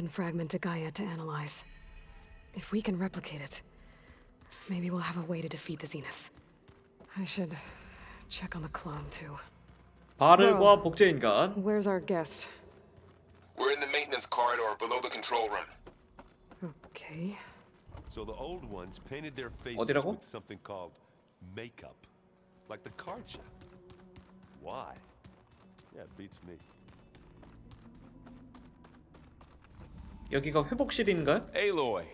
weapon fragment to Gaia to analyze. If we can replicate it, maybe we'll have a way to defeat the Zeniths. I should check on the clone too. 바를과 복제 인간. Where's our guest? We're in the maintenance corridor below the control room. Okay. So the old ones painted their faces 어디라고? with something called makeup, like the card shop. Why? Yeah, it beats me. 여기가 회복실인가요? Aloy,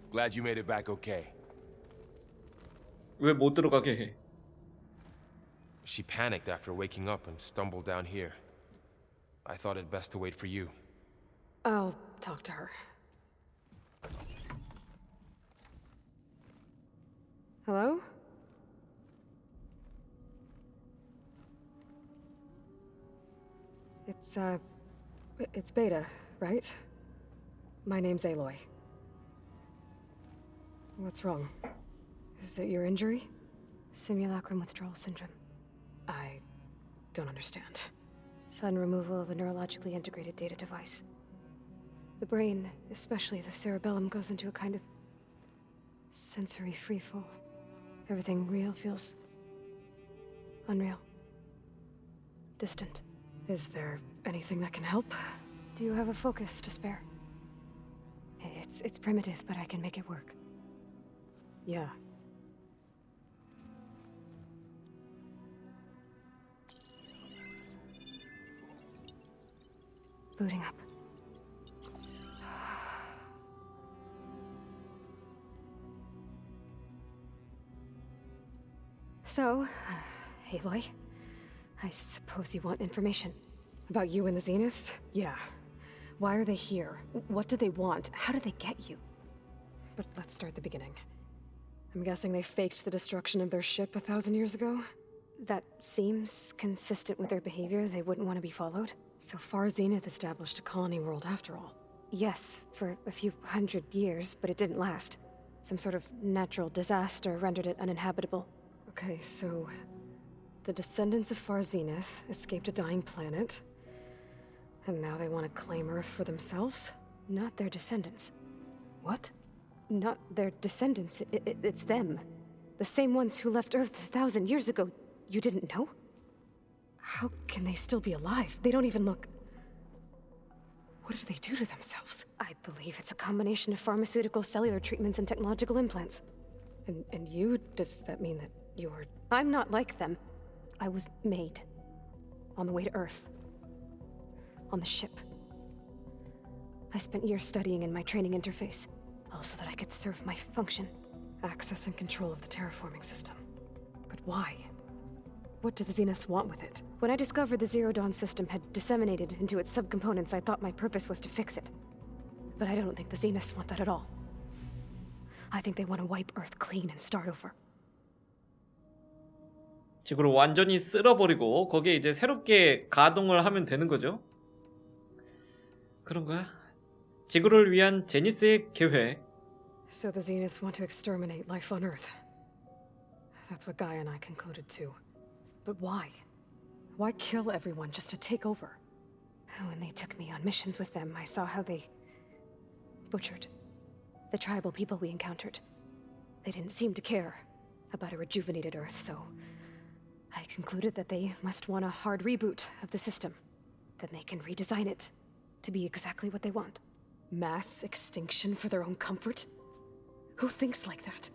glad you made it back okay. 왜 못 들어가게 해? She panicked after waking up and stumbled down here. I thought it best to wait for you. I'll talk to her. Hello? It's Beta, right? My name's Aloy. What's wrong? Is it your injury? Simulacrum withdrawal syndrome. I don't understand. Sudden removal of a neurologically integrated data device. The brain, especially the cerebellum, goes into a kind of sensory freefall. Everything real feels unreal. Distant. Is there anything that can help? Do you have a focus to spare? It's primitive, but I can make it work. Yeah. Booting up. So, Aloy, I suppose you want information. About you and the Zeniths? Yeah. Why are they here? What do they want? How did they get you? But let's start at the beginning. I'm guessing they faked the destruction of their ship 1,000 years ago? That seems consistent with their behavior. They wouldn't want to be followed. So far, Zenith established a colony world after all. Yes, for a few hundred years, but it didn't last. Some sort of natural disaster rendered it uninhabitable. Okay, so the descendants of Far Zenith escaped a dying planet, and now they want to claim Earth for themselves? Not their descendants. What? Not their descendants. It's them. The same ones who left Earth 1,000 years ago. You didn't know? How can they still be alive? They don't even look... What did they do to themselves? I believe it's a combination of pharmaceutical, cellular treatments, and technological implants. And you? Does that mean that you're... I'm not like them. I was made. On the way to Earth. On the ship. I spent years studying in my training interface, all so that I could serve my function. Access and control of the terraforming system. But why? What do the Zeniths want with it? When I discovered the Zero Dawn system had disseminated into its subcomponents, I thought my purpose was to fix it. But I don't think the Zeniths want that at all. I think they want to wipe Earth clean and start over. 지구를 완전히 쓸어버리고 거기에 이제 새롭게 가동을 하면 되는 거죠. 그런 거야? 지구를 위한 제니스의 계획. So the Zeniths want to exterminate life on Earth. That's what Gaia and I concluded too. But why? Why kill everyone just to take over? When they took me on missions with them, I saw how they butchered the tribal people we encountered. They didn't seem to care about a rejuvenated Earth, so I concluded that they must want a hard reboot of the system. Then they can redesign it to be exactly what they want. Mass extinction for their own comfort? Who thinks like that?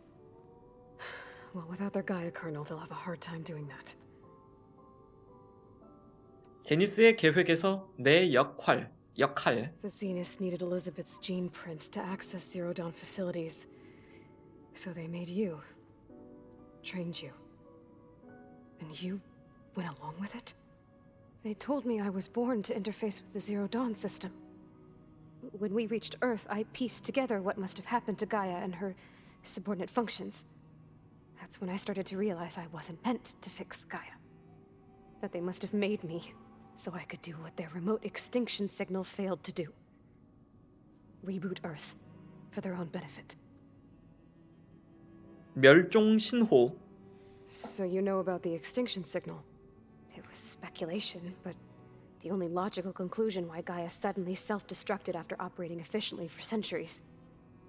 Well, without their Gaia kernel, they'll have a hard time doing that. 제니스의 계획에서 내 역할. The Zeniths needed Elizabeth's gene print to access Zero Dawn facilities. So they made you. Trained you. And you went along with it? They told me I was born to interface with the Zero Dawn system. When we reached Earth, I pieced together what must have happened to Gaia and her subordinate functions. That's when I started to realize I wasn't meant to fix Gaia. That they must have made me so I could do what their remote extinction signal failed to do. Reboot Earth for their own benefit. 멸종 신호. So you know about the extinction signal? It was speculation, but the only logical conclusion why Gaia suddenly self-destructed after operating efficiently for centuries.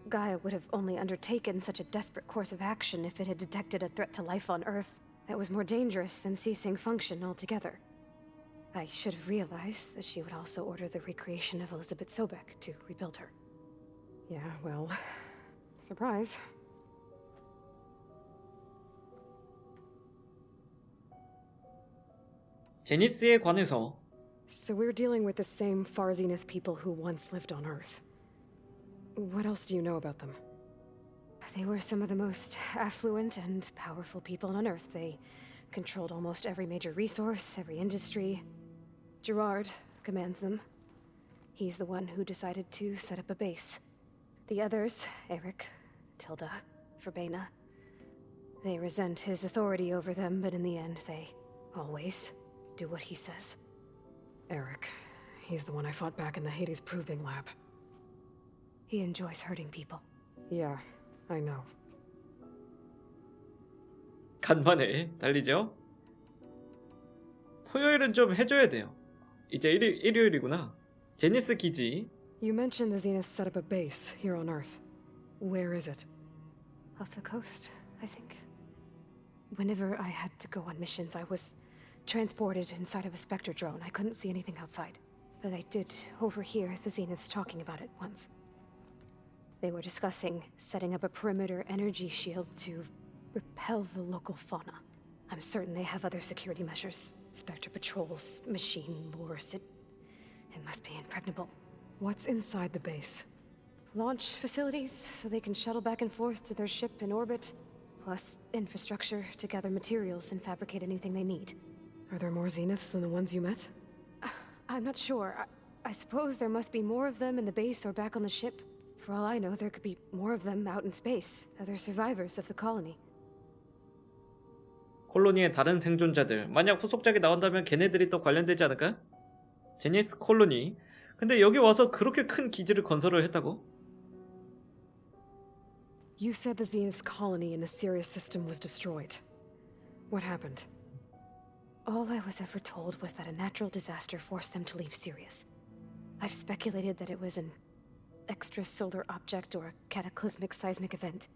Gaia would have only undertaken such a desperate course of action if it had detected a threat to life on Earth that was more dangerous than ceasing function altogether. I should have realized that she would also order the recreation of Elizabeth Sobek to rebuild her. Yeah, well, surprise. 제니스에 관해서 So we're dealing with the same Far Zenith people who once lived on Earth. What else do you know about them? They were some of the most affluent and powerful people on Earth. They controlled almost every major resource, every industry. Gerard commands them. He's the one who decided to set up a base. The others, Eric, Tilda, Verbena, they resent his authority over them, but in the end, they always do what he says. Eric. He's the one I fought back in the Hades Proving Lab. He enjoys hurting people. Yeah, I know. 간만에 달리죠. 토요일은 좀 해줘야 돼요. 이제 일요일이구나. 제니스 기지. You mentioned the Zenith set up a base here on Earth. Where is it? Off the coast, I think. Whenever I had to go on missions, I was transported inside of a Spectre drone. I couldn't see anything outside. But I did overhear the Zeniths talking about it once. They were discussing setting up a perimeter energy shield to repel the local fauna. I'm certain they have other security measures. Spectre patrols, machine lures. It must be impregnable. What's inside the base? Launch facilities, so they can shuttle back and forth to their ship in orbit. Plus infrastructure to gather materials and fabricate anything they need. Are there more Zeniths than the ones you met? I'm not sure. I suppose there must be more of them in the base or back on the ship. For all I know, there could be more of them out in space. Other survivors of the colony. 콜로니의 다른 생존자들. 만약 후속작이 나온다면 걔네들이 또 관련되지 않을까? 제니스 콜로니. 근데 여기 와서 그렇게 큰 기지를 건설을 했다고? You said the Zenith's colony in the Sirius system was destroyed. What happened? All I was ever told was that a natural disaster forced them to leave Sirius. I've speculated that it was an extrasolar object or a cataclysmic seismic event.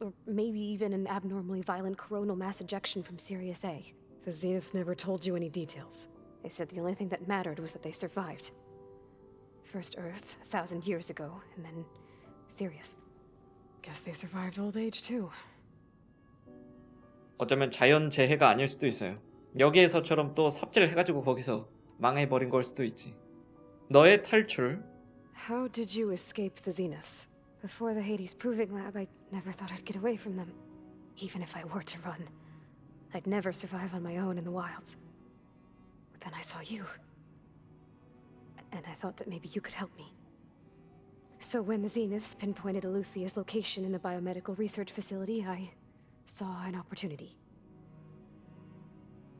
Or maybe even an abnormally violent coronal mass ejection from Sirius A. The Zeniths never told you any details. They said the only thing that mattered was that they survived. First Earth, 1,000 years ago, and then Sirius. Guess they survived old age too. 어쩌면 자연재해가 아닐 수도 있어요. 여기에서처럼 또 삽질을 해가지고 거기서 망해버린 걸 수도 있지. 너의 탈출. How did you escape the Zeniths? Before the Hades Proving Lab, I never thought I'd get away from them. Even if I were to run, I'd never survive on my own in the wilds. But then I saw you. And I thought that maybe you could help me. So when the Zeniths pinpointed Eleuthea's location in the biomedical research facility, I saw an opportunity.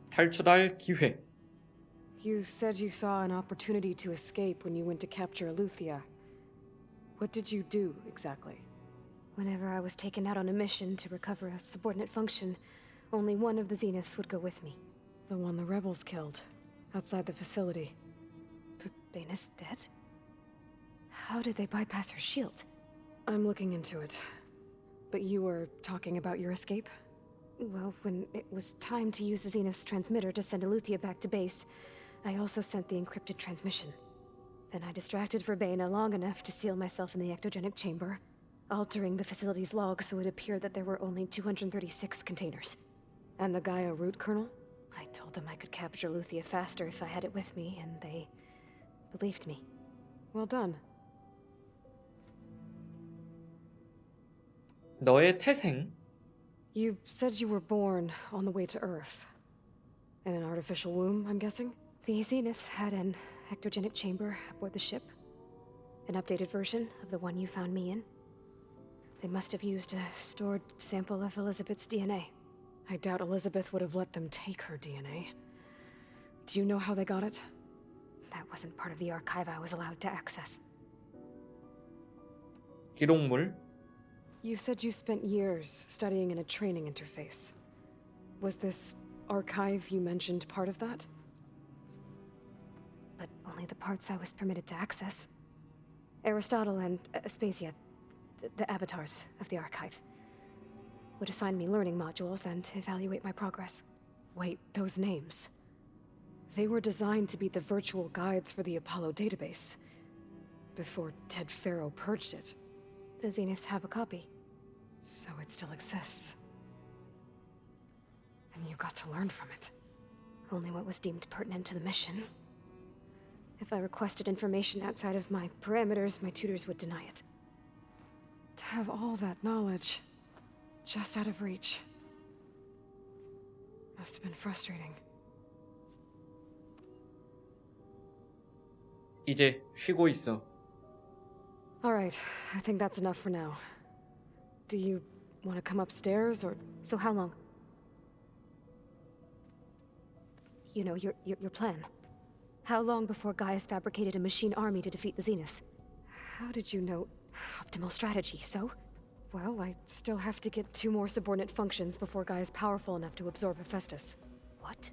탈출할 기회. You said you saw an opportunity to escape when you went to capture Eleuthia. What did you do, exactly? Whenever I was taken out on a mission to recover a subordinate function, only one of the Zeniths would go with me. The one the rebels killed, outside the facility. Baina's dead? How did they bypass her shield? I'm looking into it. But you were talking about your escape? Well, when it was time to use the Zenith's transmitter to send Eleuthia back to base, I also sent the encrypted transmission. Then I distracted Verbena long enough to seal myself in the ectogenic chamber, altering the facility's log so it appeared that there were only 236 containers. And the Gaia root kernel? I told them I could capture Eleuthia faster if I had it with me, and they believed me. Well done. 너의 태생. You said you were born on the way to Earth. In an artificial womb, I'm guessing? The Zeniths had an ectogenic chamber aboard the ship. An updated version of the one you found me in. They must have used a stored sample of Elizabeth's DNA. I doubt Elizabeth would have let them take her DNA. Do you know how they got it? That wasn't part of the archive I was allowed to access. 기록물. You said you spent years studying in a training interface. Was this archive you mentioned part of that? But Only the parts I was permitted to access. Aristotle and Aspasia, the avatars of the archive, would assign me learning modules and evaluate my progress. Wait, those names. They were designed to be the virtual guides for the Apollo database. Before Ted Faro purged it. The Zeniths have a copy. So it still exists. And you got to learn from it. Only what was deemed pertinent to the mission. If I requested information outside of my parameters, my tutors would deny it. To have all that knowledge, just out of reach. Must have been frustrating. 이제 쉬고 있어. Alright, I think that's enough for now. Do you want to come upstairs, or...? So how long? You know, your plan. How long before Gaius fabricated a machine army to defeat the Zeniths? How did you know? Optimal strategy, so? Well, I still have to get 2 more subordinate functions before Guy is powerful enough to absorb Hephaestus. What?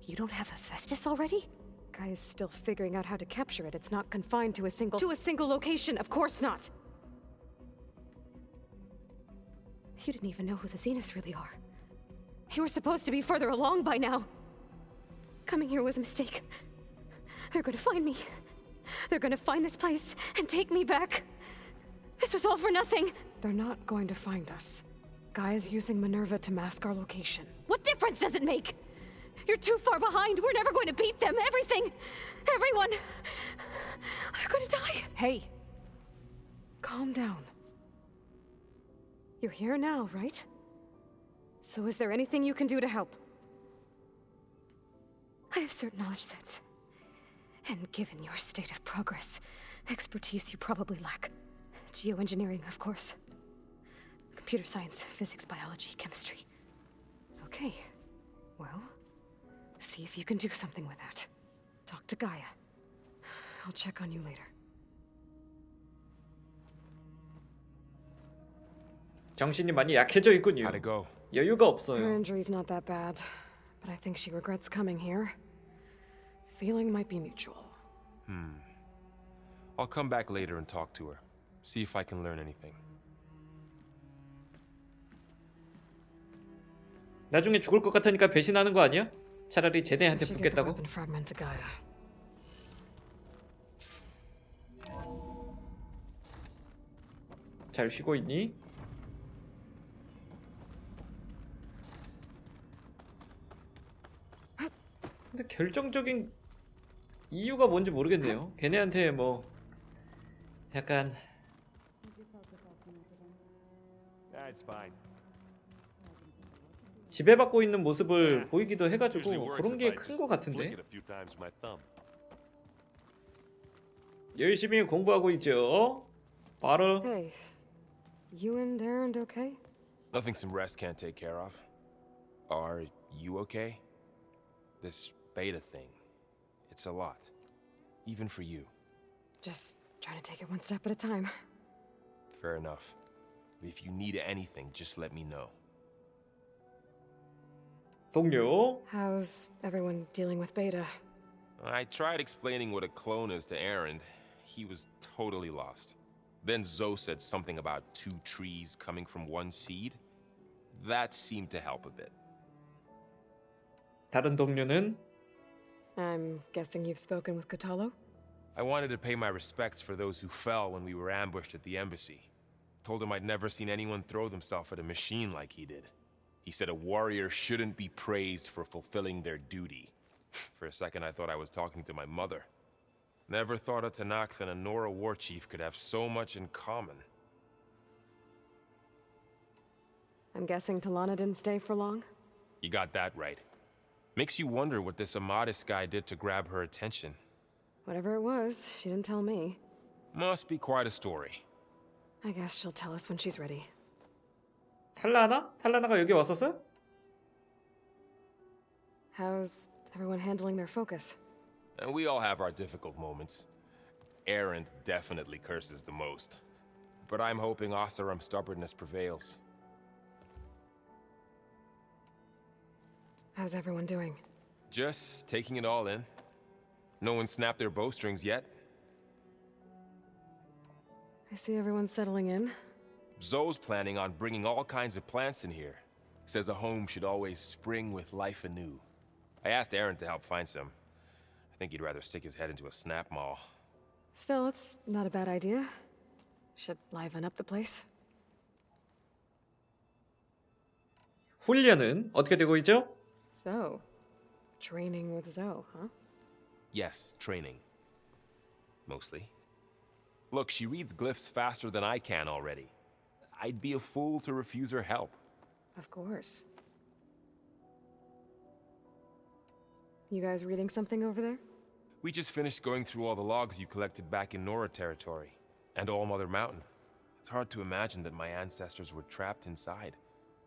You don't have Hephaestus already? Guy is still figuring out how to capture it. It's not confined to a single... To a single location, of course not! You didn't even know who the Zeniths really are. You were supposed to be further along by now! Coming here was a mistake. They're gonna find me. They're gonna find this place and take me back. This was all for nothing. They're not going to find us. Guy is using Minerva to mask our location. What difference does it make? You're too far behind. We're never going to beat them. Everything. Everyone. They're gonna die. Hey. Calm down. You're here now, right? So is there anything you can do to help? I have certain knowledge sets. And given your state of progress, expertise you probably lack. Geoengineering, of course. Computer science, physics, biology, chemistry. Okay. Well, see if you can do something with that. Talk to Gaia. I'll check on you later. 정신이 많이 약해져 있군요. How'd it go? 여유가 Her 없어요. injury's not that bad, but I think she regrets coming here. Feeling might be mutual. I'll come back later and talk to her. See if I can learn anything. 나중에 죽을 것 같으니까 배신하는 거 아니야? 차라리 제네한테 Should get the 붙겠다고? weapon fragment to Gaia. 잘 쉬고 있니? 근데 결정적인 이유가 뭔지 모르겠네요. 걔네한테 뭐 약간 That's fine. 지배받고 있는 모습을 보이기도 Usually 해가지고 works 그런 if 게 I 큰 just 거 flick 같은데. it a few times with my thumb. 열심히 공부하고 있죠. 바로 Hey, you and Aaron okay? Nothing some rest can't take care of. Are you okay? This beta thing, it's a lot. Even for you. Just trying to take it one step at a time. Fair enough. If you need anything, just let me know. 동료. How's everyone dealing with Beta? I tried explaining what a clone is to Aaron. He was totally lost. Then Zoe said something about 2 trees coming from 1 seed. That seemed to help a bit. 다른 동료는 I'm guessing you've spoken with Kotallo? I wanted to pay my respects for those who fell when we were ambushed at the embassy. Told him I'd never seen anyone throw themselves at a machine like he did. He said a warrior shouldn't be praised for fulfilling their duty. For a second I thought I was talking to my mother. Never thought a Tanakh and a Nora war chief could have so much in common. I'm guessing Talana didn't stay for long? You got that right. Makes you wonder what this Amadis guy did to grab her attention. Whatever it was, she didn't tell me. Must be quite a story. I guess she'll tell us when she's ready. 탈라나? 탈라나가 여기 왔었어? How's everyone handling their focus? And we all have our difficult moments. Aaron definitely curses the most. But I'm hoping Oseram's stubbornness prevails. How's everyone doing? Just taking it all in. No one snapped their bowstrings yet. I see everyone's settling in. Zoe's planning on bringing all kinds of plants in here. Says a home should always spring with life anew. I asked Aaron to help find some. I think he'd rather stick his head into a snap mall. Still, it's not a bad idea. Should liven up the place. 훈련은 어떻게 되고 있죠? So, training with Zoe, huh? Yes, training. Mostly. Look, she reads glyphs faster than I can already. I'd be a fool to refuse her help. Of course. You guys reading something over there? We just finished going through all the logs you collected back in Nora territory, and All Mother Mountain. It's hard to imagine that my ancestors were trapped inside,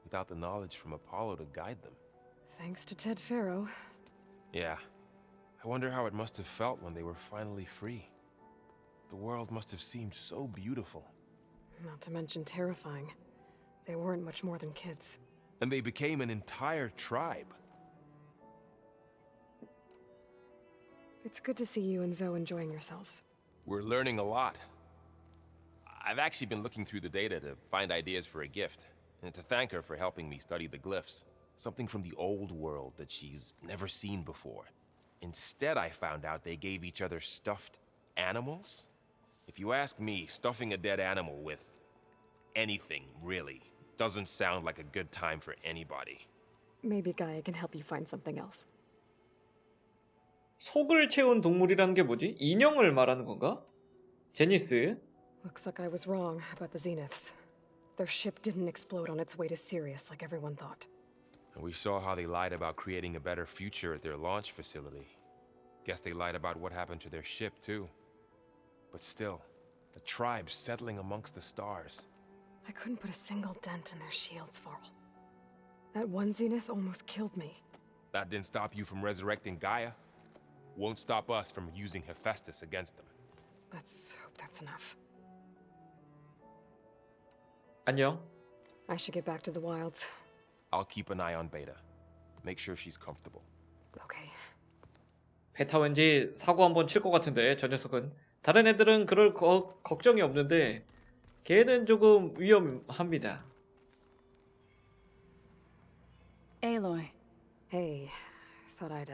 without the knowledge from Apollo to guide them. Thanks to Ted Faro. Yeah. I wonder how it must have felt when they were finally free. The world must have seemed so beautiful. Not to mention terrifying. They weren't much more than kids. And they became an entire tribe. It's good to see you and Zoe enjoying yourselves. We're learning a lot. I've actually been looking through the data to find ideas for a gift, and to thank her for helping me study the glyphs. Something from the old world that she's never seen before. Instead, I found out they gave each other stuffed animals. If you ask me, stuffing a dead animal with anything, really, doesn't sound like a good time for anybody. Maybe Gaia can help you find something else. 속을 채운 동물이라는 게 뭐지? 인형을 말하는 건가? 제니스. Looks like I was wrong about the Zeniths. Their ship didn't explode on its way to Sirius like everyone thought. And we saw how they lied about creating a better future at their launch facility. Guess they lied about what happened to their ship, too. But still, the tribe settling amongst the stars. I couldn't put a single dent in their shields, Varl. That one Zenith almost killed me. That didn't stop you from resurrecting Gaia. Won't stop us from using Hephaestus against them. Let's hope that's enough. 안녕. I should get back to the wilds. I'll keep an eye on Beta. Make sure she's comfortable. Okay. 베타 왠지 사고 한번 칠 것 같은데 저 녀석은. 다른 애들은 그럴 걱정이 없는데 걔는 조금 위험합니다. Aloy, Hey, thought I'd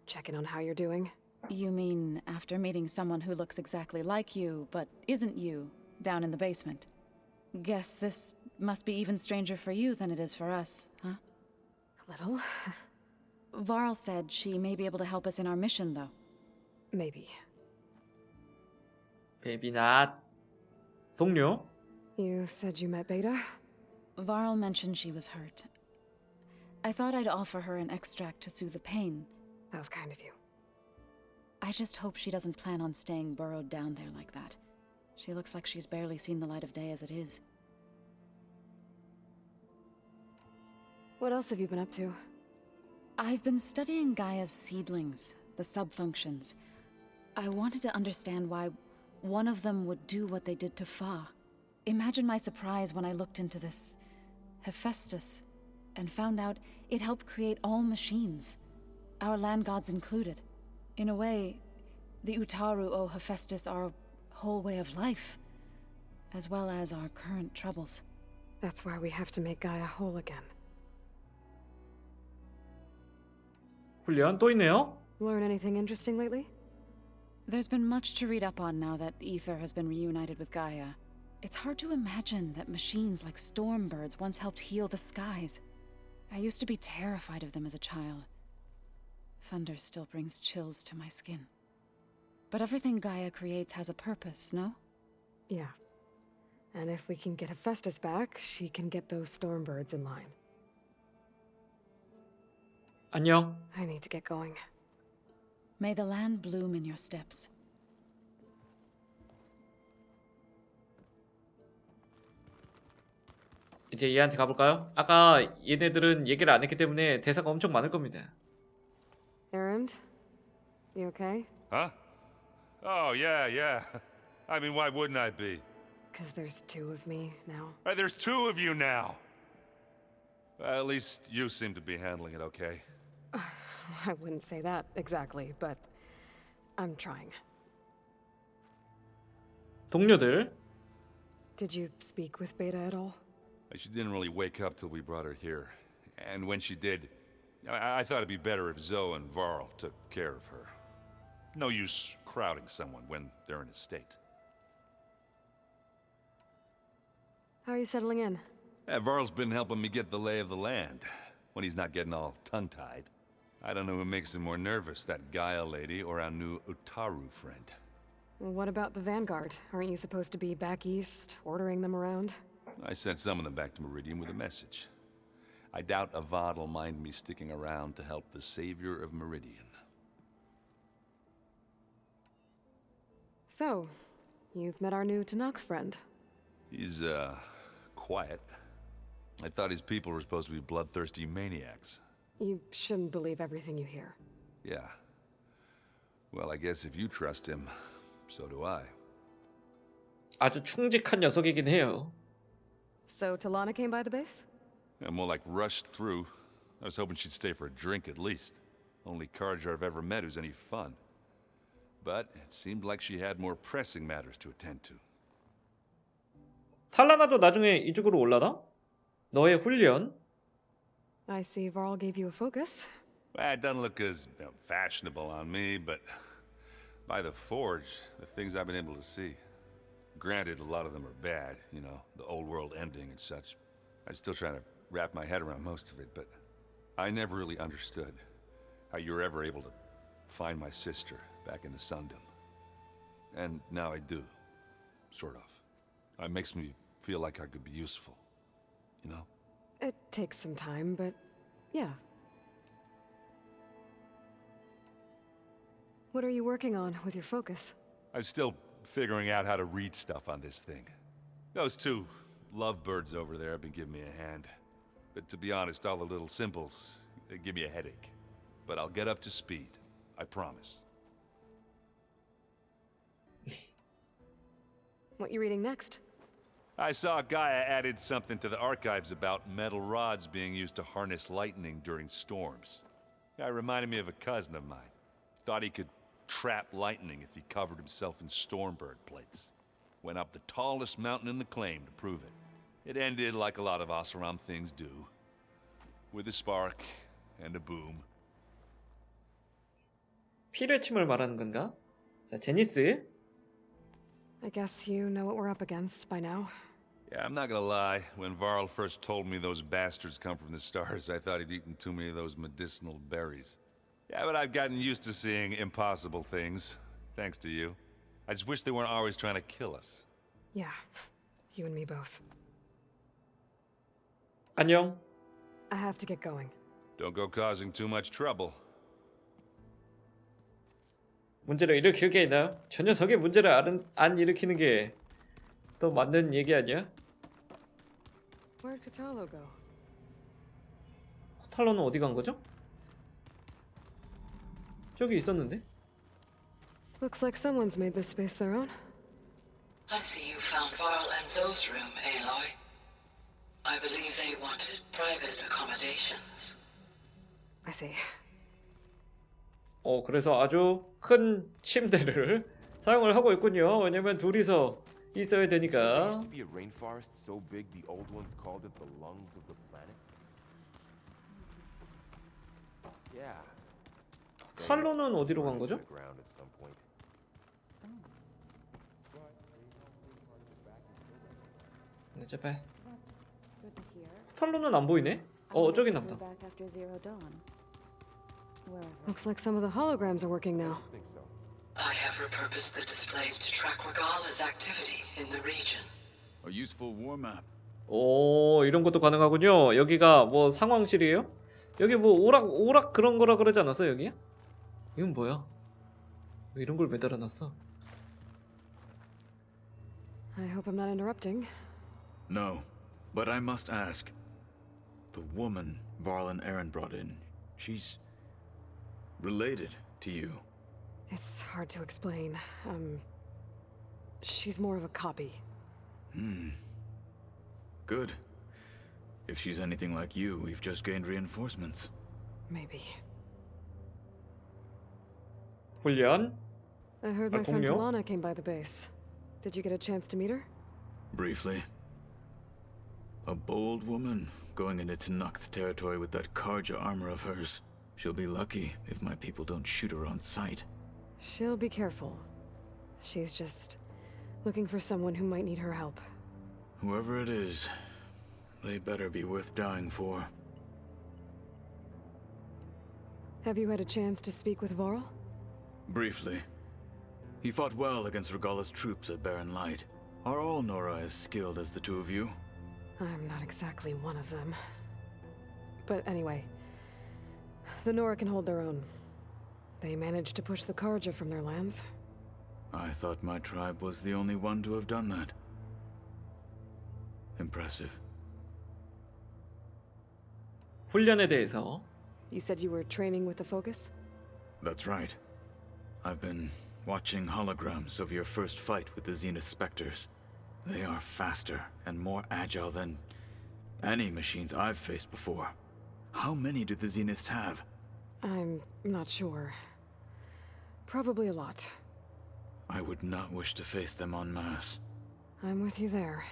check in on how you're doing. you mean after meeting someone who looks exactly like you, but isn't you, down in the basement? Guess this must be even stranger for you than it is for us, huh? A little. Varl said she may be able to help us in our mission, though. Maybe. Maybe not. 동료? You said you met Beta? Varl mentioned she was hurt. I thought I'd offer her an extract to soothe the pain. That was kind of you. I just hope she doesn't plan on staying burrowed down there like that. She looks like she's barely seen the light of day as it is. What else have you been up to? I've been studying Gaia's seedlings, the subfunctions. I wanted to understand why one of them would do what they did to Fa. Imagine my surprise when I looked into this Hephaestus and found out it helped create all machines, our land gods included. In a way, the Utaru owe Hephaestus our whole way of life, as well as our current troubles. That's why we have to make Gaia whole again. 훈련 또 있네요. Learn anything interesting lately? There's been much to read up on now that Ether has been reunited with Gaia. It's hard to imagine that machines like Stormbirds once helped heal the skies. I used to be terrified of them as a child. Thunder still brings chills to my skin. But everything Gaia creates has a purpose, no? Yeah. And if we can get Hephaestus back, she can get those Stormbirds in line. 안녕. I need to get going. May the land bloom in your steps. 이제 얘한테 가볼까요? 아까 얘네들은 얘기를 안 했기 때문에 대사가 엄청 많을 겁니다. Erend? You okay? Huh? Oh, yeah. I mean, why wouldn't I be? Because there's two of me now. Right, there's two of you now. At least you seem to be handling it okay. I wouldn't say that exactly, but I'm trying. 동료들. Did you speak with Beta at all? She didn't really wake up till we brought her here. And when she did, I thought it'd be better if Zoe and Varl took care of her. No use crowding someone when they're in a state. How are you settling in? Varl's been helping me get the lay of the land, when he's not getting all tongue-tied. I don't know who makes him more nervous, that Gaia lady or our new Utaru friend. Well, what about the Vanguard? Aren't you supposed to be back east, ordering them around? I sent some of them back to Meridian with a message. I doubt Avad will mind me sticking around to help the savior of Meridian. So, you've met our new Tanakh friend. He's, quiet. I thought his people were supposed to be bloodthirsty maniacs. You shouldn't believe everything you hear. Yeah. Well, I guess if you trust him, so do I. 아주 충직한 녀석이긴 해요. So Talana came by the base? Yeah, more like rushed through. I was hoping she'd stay for a drink at least. Only Carja I've ever met who's any fun. But it seemed like she had more pressing matters to attend to. 탈라나도 나중에 이쪽으로 올라나? 너의 훈련? I see Varl gave you a focus. Well, it doesn't look as fashionable on me, but by the Forge, the things I've been able to see. Granted, a lot of them are bad, you know, the old world ending and such. I'm still trying to wrap my head around most of it, but I never really understood how you were ever able to find my sister back in the Sundom. And now I do, sort of. It makes me feel like I could be useful, you know? It takes some time, but yeah. What are you working on with your focus? I'm still figuring out how to read stuff on this thing. Those two lovebirds over there have been giving me a hand. But to be honest, all the little symbols, they give me a headache. But I'll get up to speed. I promise. What you reading next? I saw Gaia added something to the archives about metal rods being used to harness lightning during storms. Guy reminded me of a cousin of mine. Thought he could trap lightning if he covered himself in Stormbird plates. Went up the tallest mountain in the claim to prove it. It ended like a lot of Oseram things do. With a spark and a boom. 피를 침을 말하는 건가? 자, 제니스. I guess you know what we're up against by now. Yeah, I'm not gonna lie. When Varl first told me those bastards come from the stars, I thought he'd eaten too many of those medicinal berries. Yeah, but I've gotten used to seeing impossible things, thanks to you. I just wish they weren't always trying to kill us. Yeah, you and me both. 안녕. I have to get going. Don't go causing too much trouble. 문제를 일으킬 게 있나요? 저 녀석의 문제를 안 일으키는 게 더 맞는 얘기 아니야? Where'd Katalo go? 호탈로는 어디 간 거죠? 저기 있었는데? Looks like someone's made this space their own. I see you found Varl and Zoe's room, Aloy. I believe they wanted private accommodations. I see. 그래서 아주 큰 침대를 사용을 하고 있군요. 왜냐면 둘이서 있어야 There 되니까. used to be a rainforest so big the old ones called it the lungs of the planet. Yeah. 탈로는 어디로 간 거죠? Ground at some point. 이제 봤어. Good to hear. 탈로는 안 보이네? 저기 있나 보다. Back after Zero Dawn. Where is it? Looks like some of the holograms are working now. I think so. I have repurposed the displays to track Regala's activity in the region. A useful war map. 이런 것도 가능하군요. 여기가 뭐 상황실이에요? 여기 뭐 오락 그런 거라 그러지 않았어 여기? 이건 뭐야? 왜 이런 걸 매달아 놨어? I hope I'm not interrupting. No, but I must ask. The woman Varl and Aaron brought in, she's related to you. It's hard to explain. She's more of a copy. Good. If she's anything like you, we've just gained reinforcements. Maybe. 훈련. I heard my friend 동료? Talana came by the base. Did you get a chance to meet her? Briefly. A bold woman going into Tenakth territory with that Karja armor of hers. She'll be lucky if my people don't shoot her on sight. She'll be careful. She's just looking for someone who might need her help. Whoever it is, they better be worth dying for. Have you had a chance to speak with Varl? Briefly. He fought well against Regalla's troops at Barren Light. Are all Nora as skilled as the two of you? I'm not exactly one of them. But anyway, the Nora can hold their own. They managed to push the Karja from their lands. I thought my tribe was the only one to have done that. Impressive. 훈련에 대해서. You said you were training with the Focus? That's right. I've been watching holograms of your first fight with the Zenith Spectres. They are faster and more agile than any machines I've faced before. How many do the Zeniths have? I'm not sure. Probably a lot. I would not wish to face them en masse. I'm with you there.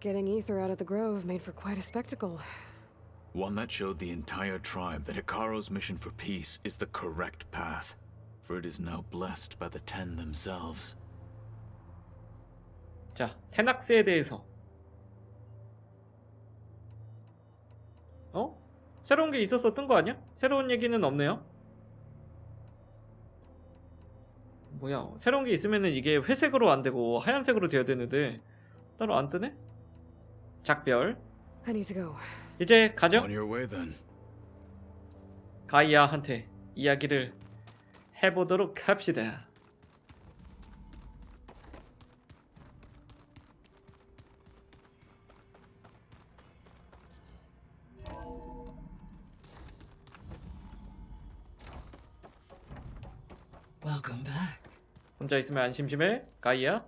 Getting Ether out of the Grove made for quite a spectacle. One that showed the entire tribe that Hikaru's mission for peace is the correct path, for it is now blessed by the Ten themselves. 자, 테낙스에 대해서. 어? 새로운 게 있어서 뜬 거 아니야? 새로운 얘기는 없네요. 뭐야? 새로운 게 있으면은 이게 회색으로 안 되고 하얀색으로 돼야 되는데 따로 안 뜨네? 작별. I need to go. 이제 가죠? On your way then. 가이아한테 이야기를 해보도록 합시다. Welcome back. 혼자 있으면 안 심심해? 가이아?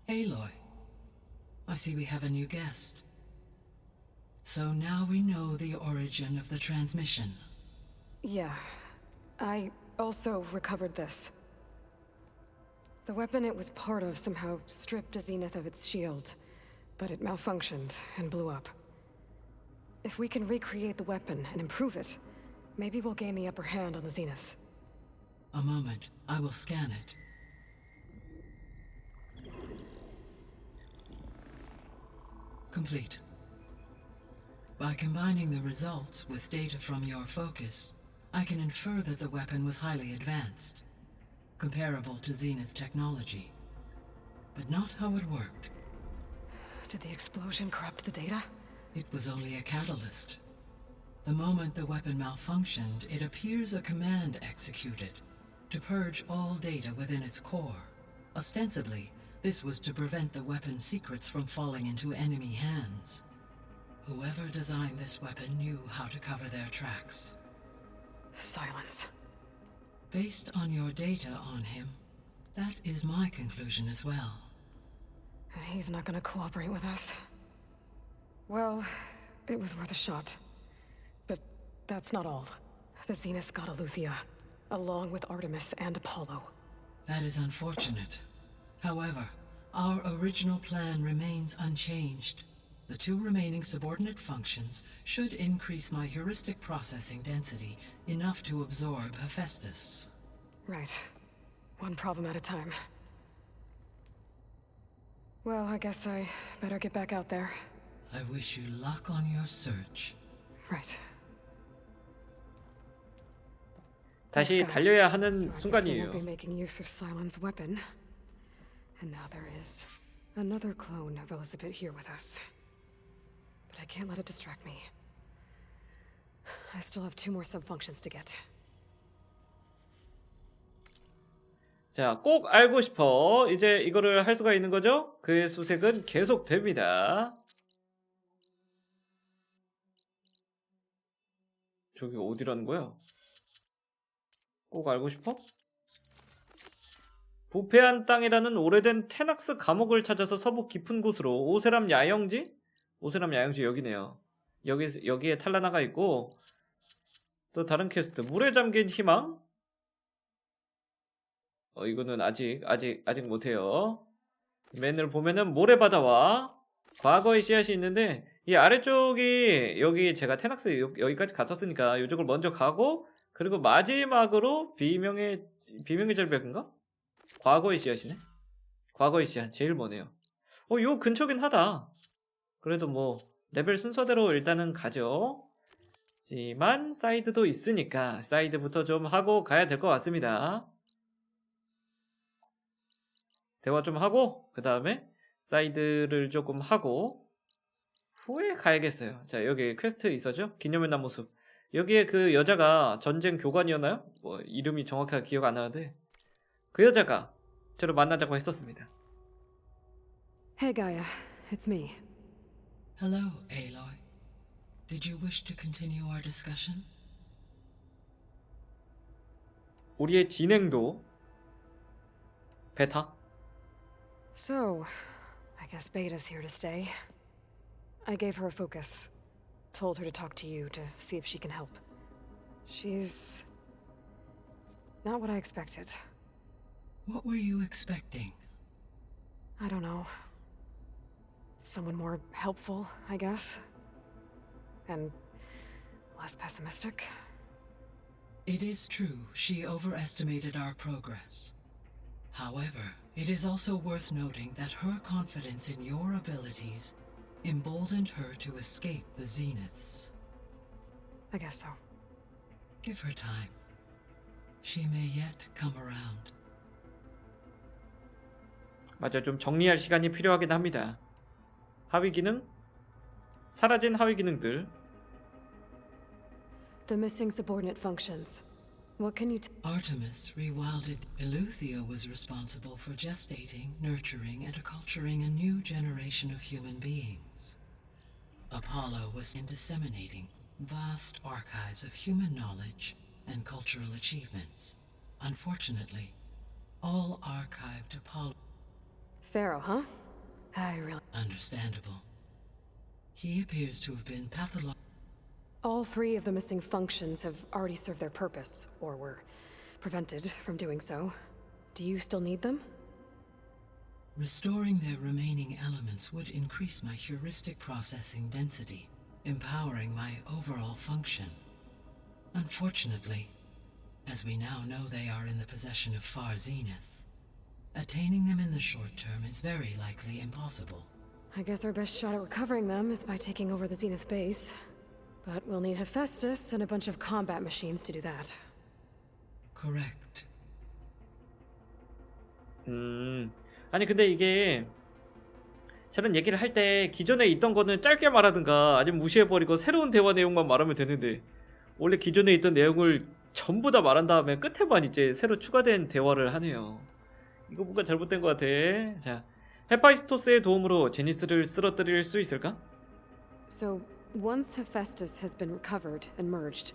Aloy, I see we have a new guest. So now we know the origin of the transmission. Yeah. I also recovered this. The weapon it was part of somehow stripped a Zenith of its shield, but it malfunctioned and blew up. If we can recreate the weapon and improve it, maybe we'll gain the upper hand on the Zeniths. A moment, I will scan it. Complete. By combining the results with data from your focus, I can infer that the weapon was highly advanced, comparable to Zenith technology, but not how it worked. Did the explosion corrupt the data? It was only a catalyst. The moment the weapon malfunctioned, it appears a command executed to purge all data within its core. Ostensibly, this was to prevent the weapon's secrets from falling into enemy hands. Whoever designed this weapon knew how to cover their tracks. Silence. Based on your data on him, that is my conclusion as well. And he's not gonna cooperate with us. Well, it was worth a shot. But that's not all. The Zeniths got Aletheia, along with Artemis and Apollo. That is unfortunate. However, our original plan remains unchanged. The two remaining subordinate functions should increase my heuristic processing density enough to absorb Hephaestus. Right. One problem at a time. Well, I guess I better get back out there. I wish you luck on your search. Right. 다시 Let's go. 달려야 So 하는 I guess we won't 순간이에요. be making use of Cylon's weapon. And now there is another clone of Elizabeth here with us. But I can't let it distract me. I still have 2 more subfunctions to get. 자, 꼭 알고 싶어. 이제 이거를 할 수가 있는 거죠? 그의 수색은 계속됩니다. 저기 어디라는 거야? 꼭 알고 싶어? 부패한 땅이라는 오래된 테낙스 감옥을 찾아서 서부 깊은 곳으로 오세람 야영지? 오세람 야영지 여기네요. 여기에 탈라나가 있고 또 다른 퀘스트 물에 잠긴 희망? 이거는 아직 못해요. 맨을 보면은 모래바다와 과거의 씨앗이 있는데 이 아래쪽이 여기 제가 테낙스 여기까지 갔었으니까 이쪽을 먼저 가고 그리고 마지막으로 비명의 절벽인가? 과거의 씨앗이네. 과거의 씨앗 제일 머네요. 요 근처긴 하다. 그래도 뭐 레벨 순서대로 일단은 가죠. 하지만 사이드도 있으니까 사이드부터 좀 하고 가야 될 것 같습니다. 대화 좀 하고 그 다음에 사이드를 조금 하고 후에 가야겠어요. 자, 여기 퀘스트 있었죠? 기념의 나무 숲. 여기에 그 여자가 전쟁 교관이었나요? 뭐 이름이 정확하게 기억 안 나는데 그 여자가 저를 만나자고 했었습니다. Hey, Gaia. It's me. Hello, Aloy. Did you wish to continue our discussion? 우리의 진행도 베타? So, I guess Beta's here to stay. I gave her a focus. Told her to talk to you to see if she can help. She's not what I expected. What were you expecting? I don't know. Someone more helpful, I guess. And less pessimistic. It is true she overestimated our progress. However, it is also worth noting that her confidence in your abilities emboldened her to escape the Zeniths. I guess so. Give her time. She may yet come around. 맞아, 좀 정리할 시간이 필요하긴 합니다. 하위 기능? 사라진 하위 기능들. The missing subordinate functions. What can you Artemis rewilded. Eleuthia was responsible for gestating, nurturing, and acculturating a new generation of human beings. Apollo was in disseminating vast archives of human knowledge and cultural achievements. Unfortunately, all archived Apollo. Pharaoh, huh? I really... Understandable. He appears to have been pathological. All three of the missing functions have already served their purpose, or were prevented from doing so. Do you still need them? Restoring their remaining elements would increase my heuristic processing density, empowering my overall function. Unfortunately, as we now know they are in the possession of Far Zenith, attaining them in the short term is very likely impossible. I guess our best shot at recovering them is by taking over the Zenith base. But we'll need Hephaestus and a bunch of combat machines to do that. Correct. 아니 근데 이게 저런 얘기를 할 때 기존에 있던 거는 짧게 말하든가 아니면 무시해버리고 새로운 대화 내용만 말하면 되는데 원래 기존에 있던 내용을 전부 다 말한 다음에 끝에만 이제 새로 추가된 대화를 하네요. 이거 뭔가 잘못된 것 같아. 자, 헤파이스토스의 도움으로 제니스를 쓰러뜨릴 수 있을까? So, once Hephaestus has been recovered and merged,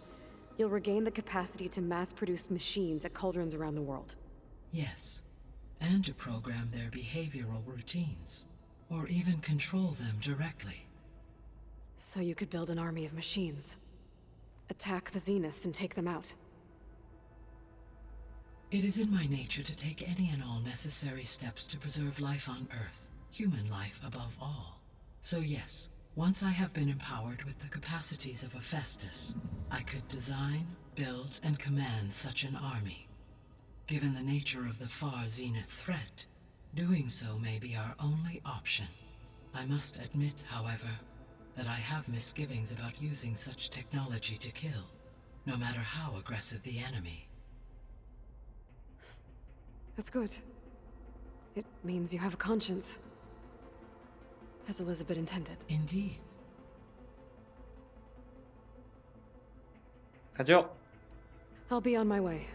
you'll regain the capacity to mass-produce machines at cauldrons around the world. Yes, and to program their behavioral routines, or even control them directly. So you could build an army of machines. Attack the Zeniths and take them out. It is in my nature to take any and all necessary steps to preserve life on Earth, human life above all. So yes, once I have been empowered with the capacities of Hephaestus, I could design, build, and command such an army. Given the nature of the Far Zenith threat, doing so may be our only option. I must admit, however, that I have misgivings about using such technology to kill, no matter how aggressive the enemy. That's good. It means you have a conscience. As Elizabeth intended. Indeed. 가죠. I'll be on my way.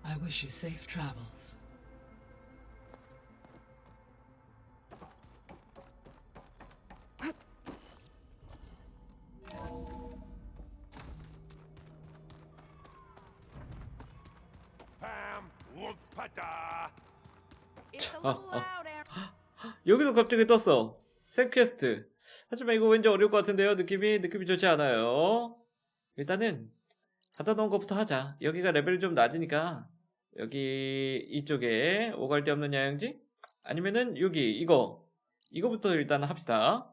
I wish you safe travels. Pam, whoopata. 여기도 갑자기 떴어. 새 퀘스트. 하지만 이거 왠지 어려울 것 같은데요. 느낌이 좋지 않아요. 일단은 닫아놓은 것부터 하자. 여기가 레벨이 좀 낮으니까 여기 이쪽에 오갈 데 없는 야영지? 아니면은 여기 이거부터 일단 합시다.